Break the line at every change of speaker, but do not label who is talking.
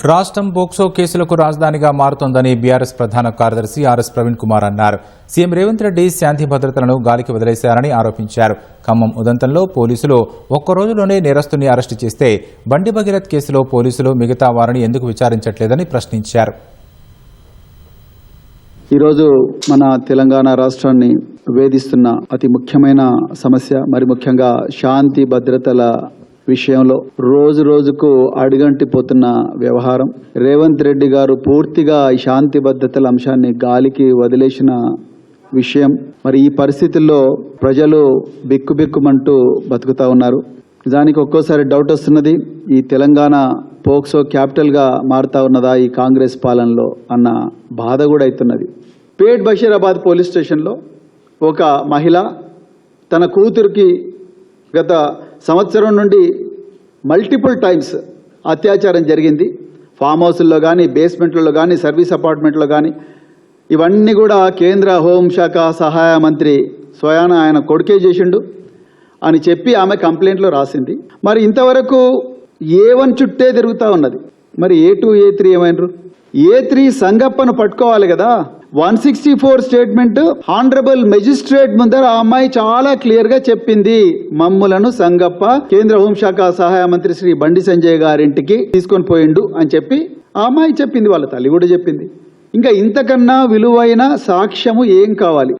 రాష్ట్రం పోక్సో కేసులకు రాజధానిగా మారుతోందని బీఆర్ఎస్ ప్రధాన కార్యదర్శి ఆర్ఎస్ ప్రవీణ్ కుమార్ అన్నారు. సీఎం రేవంత్ రెడ్డి శాంతి భద్రతలను గాలికి వదిలేశారని ఆరోపించారు. ఖమ్మం ఉదంతంలో పోలీసులు ఒక్కరోజులోనే నేరస్తుని అరెస్టు చేస్తే బండి భగీరథ్ కేసులో పోలీసులు మిగతా వారిని ఎందుకు విచారించట్లేదని ప్రశ్నించారు.
ఈరోజు మన తెలంగాణ రాష్ట్రాన్ని వేధిస్తున్న అతి ముఖ్యమైన సమస్య, మరి ముఖ్యంగా శాంతి భద్రతల విషయంలో రోజు రోజుకు అడుగంటిపోతున్న వ్యవహారం. రేవంత్ రెడ్డి గారు పూర్తిగా ఈ శాంతి భద్రతల అంశాన్ని గాలికి వదిలేసిన విషయం. మరి ఈ పరిస్థితుల్లో ప్రజలు బిక్కుబిక్కుమంటూ బతుకుతా ఉన్నారు. దానికి ఒక్కోసారి డౌట్ వస్తున్నది, ఈ తెలంగాణ పోక్సో క్యాపిటల్గా మారుతా ఉన్నదా ఈ కాంగ్రెస్ పాలనలో అన్న బాధ కూడా అవుతున్నది. పేట్ బషీరాబాద్ పోలీస్ స్టేషన్లో ఒక మహిళ తన కూతురికి గత సంవత్సరం నుండి మల్టిపుల్ టైమ్స్ అత్యాచారం జరిగింది. ఫామ్ హౌస్ల్లో కానీ, బేస్మెంట్లలో కానీ, సర్వీస్ అపార్ట్మెంట్లో కానీ, ఇవన్నీ కూడా కేంద్ర హోంశాఖ సహాయ మంత్రి స్వయాన ఆయన కొడుకే చేసిండు అని చెప్పి ఆమె కంప్లైంట్లో రాసింది. మరి ఇంతవరకు A1 చుట్టే తిరుగుతూ ఉన్నది. మరి A2, A3 ఏమైనరు? A3 సంగప్పను పట్టుకోవాలి కదా. 164 స్టేట్మెంట్ హానరబుల్ మెజిస్ట్రేట్ ముందర ఆ అమ్మాయి చాలా క్లియర్ గా చెప్పింది, మమ్ములను సంగప్ప కేంద్ర హోంశాఖ సహాయ మంత్రి శ్రీ బండి సంజయ్ గారింటికి తీసుకొని పోయిండు అని చెప్పి ఆ అమ్మాయి చెప్పింది, వాళ్ళ తల్లి కూడా చెప్పింది. ఇంకా ఇంతకన్నా విలువైన సాక్ష్యము ఏం కావాలి?